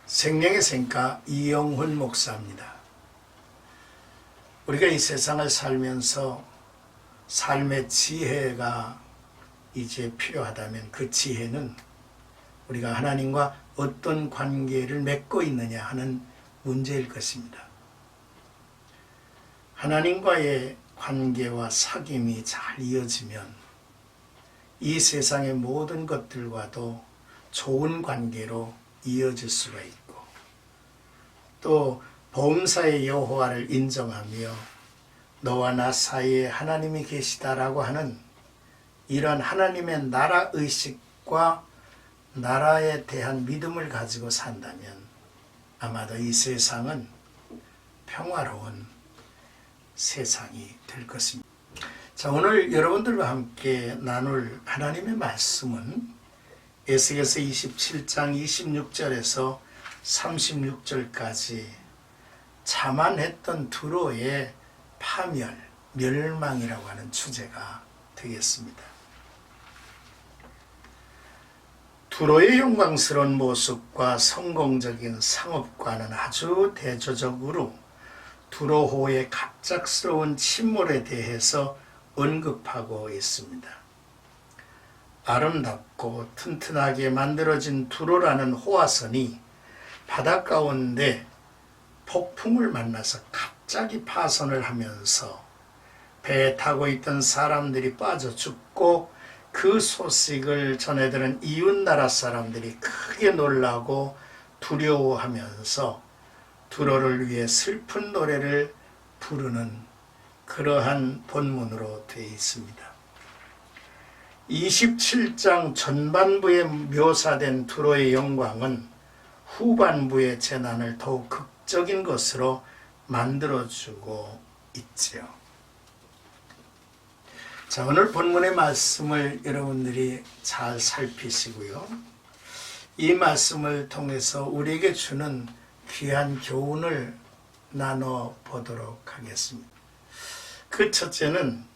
생명의 샘가 이영훈 목사입니다. 우리가 이 세상을 살면서 삶의 지혜가 이제 필요하다면 그 지혜는 우리가 하나님과 어떤 관계를 맺고 있느냐 하는 문제일 것입니다. 하나님과의 관계와 사귐이 잘 이어지면 이 세상의 모든 것들과도 좋은 관계로 이어질 수가 있고, 또 보험사의 여호와를 인정하며 너와 나 사이에 하나님이 계시다라고 하는 이런 하나님의 나라 의식과 나라에 대한 믿음을 가지고 산다면 아마도 이 세상은 평화로운 세상이 될 것입니다. 자, 오늘 여러분들과 함께 나눌 하나님의 말씀은 에스겔서 27장 26절에서 36절까지 자만했던 두로의 파멸, 멸망이라고 하는 주제가 되겠습니다. 두로의 영광스러운 모습과 성공적인 상업과는 아주 대조적으로 두로호의 갑작스러운 침몰에 대해서 언급하고 있습니다. 아름답고 튼튼하게 만들어진 두로라는 호화선이 바다 가운데 폭풍을 만나서 갑자기 파선을 하면서 배에 타고 있던 사람들이 빠져 죽고, 그 소식을 전해들은 이웃나라 사람들이 크게 놀라고 두려워하면서 두로를 위해 슬픈 노래를 부르는 그러한 본문으로 되어 있습니다. 27장 전반부에 묘사된 두로의 영광은 후반부의 재난을 더욱 극적인 것으로 만들어주고 있지요. 자, 오늘 본문의 말씀을 여러분들이 잘 살피시고요, 이 말씀을 통해서 우리에게 주는 귀한 교훈을 나눠보도록 하겠습니다. 그 첫째는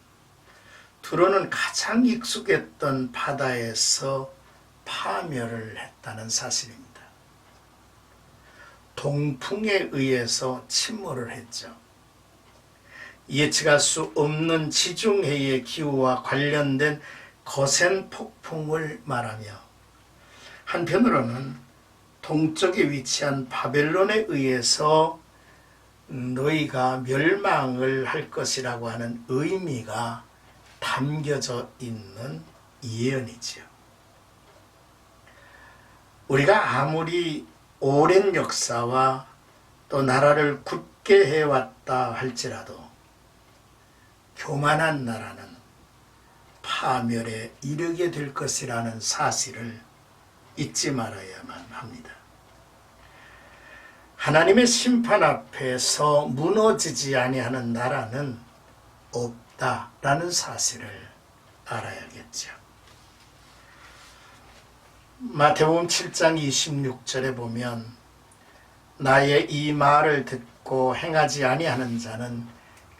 두로는 가장 익숙했던 바다에서 파멸을 했다는 사실입니다. 동풍에 의해서 침몰을 했죠. 예측할 수 없는 지중해의 기후와 관련된 거센 폭풍을 말하며, 한편으로는 동쪽에 위치한 바벨론에 의해서 너희가 멸망을 할 것이라고 하는 의미가 담겨져 있는 예언이지요. 우리가 아무리 오랜 역사와 또 나라를 굳게 해왔다 할지라도 교만한 나라는 파멸에 이르게 될 것이라는 사실을 잊지 말아야만 합니다. 하나님의 심판 앞에서 무너지지 아니하는 나라는 없다라는 사실을 알아야겠죠. 마태복음 7장 26절에 보면 나의 이 말을 듣고 행하지 아니하는 자는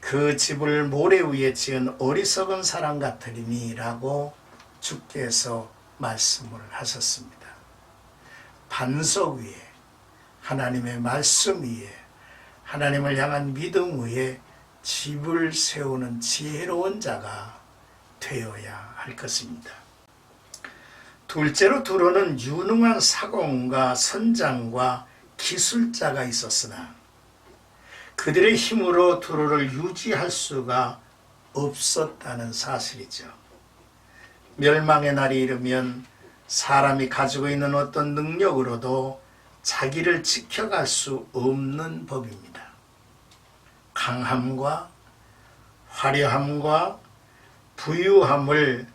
그 집을 모래 위에 지은 어리석은 사람 같으리니 라고 주께서 말씀을 하셨습니다. 반석 위에, 하나님의 말씀 위에, 하나님을 향한 믿음 위에 집을 세우는 지혜로운 자가 되어야 할 것입니다. 둘째로 두로는 유능한 사공과 선장과 기술자가 있었으나 그들의 힘으로 두로를 유지할 수가 없었다는 사실이죠. 멸망의 날이 이르면 사람이 가지고 있는 어떤 능력으로도 자기를 지켜갈 수 없는 법입니다. 강함과 화려함과 부유함을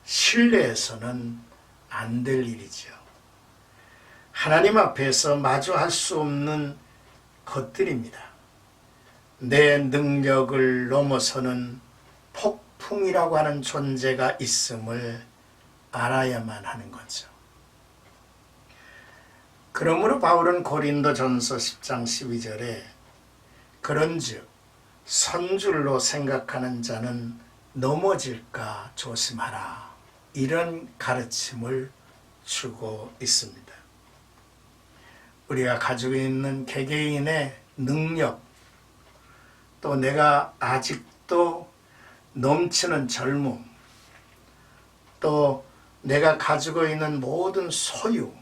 신뢰해서는 안 될 일이죠. 하나님 앞에서 마주할 수 없는 것들입니다. 내 능력을 넘어서는 폭풍이라고 하는 존재가 있음을 알아야만 하는 거죠. 그러므로 바울은 고린도전서 10장 12절에 그런즉 선줄로 생각하는 자는 넘어질까 조심하라, 이런 가르침을 주고 있습니다. 우리가 가지고 있는 개개인의 능력, 또 내가 아직도 넘치는 젊음, 또 내가 가지고 있는 모든 소유,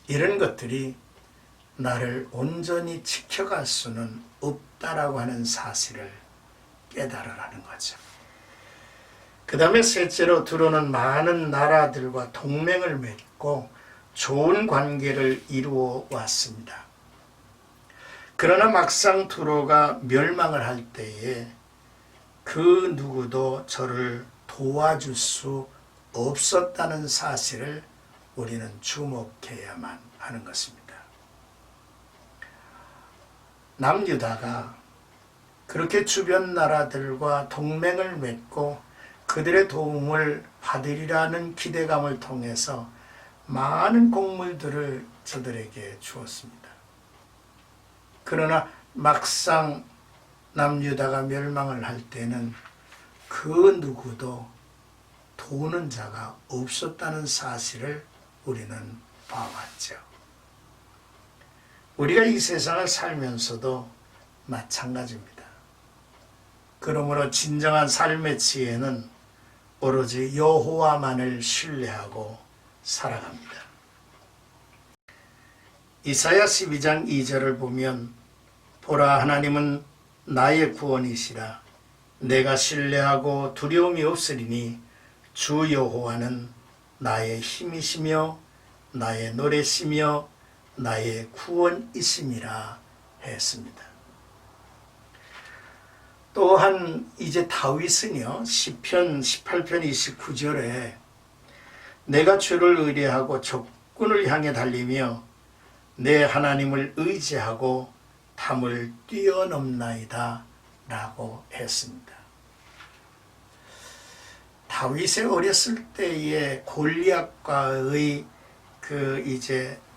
이런 것들이 나를 온전히 지켜갈 수는 없다라고 하는 사실을 깨달으라는 거죠. 그 다음에 셋째로 두로는 많은 나라들과 동맹을 맺고 좋은 관계를 이루어 왔습니다. 그러나 막상 두로가 멸망을 할 때에 그 누구도 저를 도와줄 수 없었다는 사실을 우리는 주목해야만 하는 것입니다. 남유다가 그렇게 주변 나라들과 동맹을 맺고 그들의 도움을 받으리라는 기대감을 통해서 많은 곡물들을 저들에게 주었습니다. 그러나 막상 남유다가 멸망을 할 때는 그 누구도 도우는 자가 없었다는 사실을 우리는 봐왔죠. 우리가 이 세상을 살면서도 마찬가지입니다. 그러므로 진정한 삶의 지혜는 오로지 여호와만을 신뢰하고 살아갑니다. 이사야 12장 2절을 보면 보라, 하나님은 나의 구원이시라. 내가 신뢰하고 두려움이 없으리니 주 여호와는 나의 힘이시며 나의 노래시며 나의 구원이심이라 했습니다. 또한 이제 다윗은요, 시편 18편 29절에 내가 주를 의뢰하고 적군을 향해 달리며 내 하나님을 의지하고 담을 뛰어넘나이다 라고 했습니다. 다윗의 어렸을 때의 골리앗과의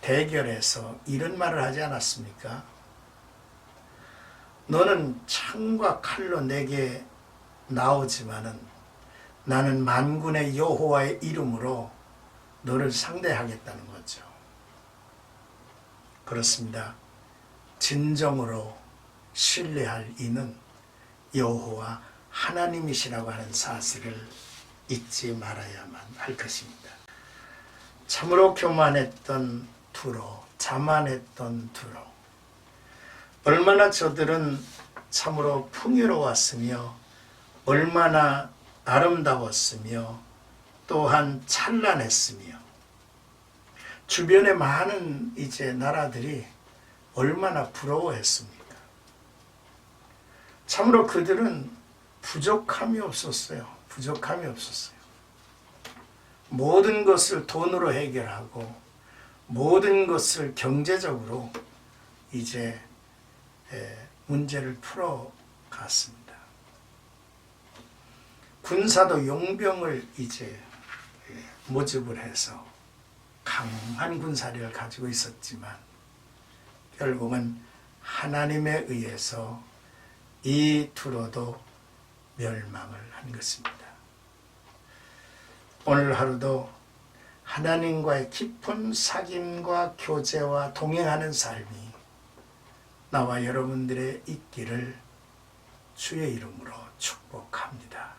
대결에서 이런 말을 하지 않았습니까? 너는 창과 칼로 내게 나오지만은 나는 만군의 여호와의 이름으로 너를 상대하겠다는 거죠. 그렇습니다. 진정으로 신뢰할 이는 여호와 하나님이시라고 하는 사실을 잊지 말아야만 할 것입니다. 참으로 교만했던 두로, 자만했던 두로, 얼마나 저들은 참으로 풍요로웠으며 얼마나 아름다웠으며 또한 찬란했으며 주변의 많은 나라들이 얼마나 부러워했습니까? 참으로 그들은 부족함이 없었어요. 부족함이 없었어요. 모든 것을 돈으로 해결하고 모든 것을 경제적으로 문제를 풀어갔습니다. 군사도 용병을 모집을 해서 강한 군사력을 가지고 있었지만 결국은 하나님에 의해서 이 두로도 멸망을 한 것입니다. 오늘 하루도 하나님과의 깊은 사귐과 교제와 동행하는 삶이 나와 여러분들의 있기를 주의 이름으로 축복합니다.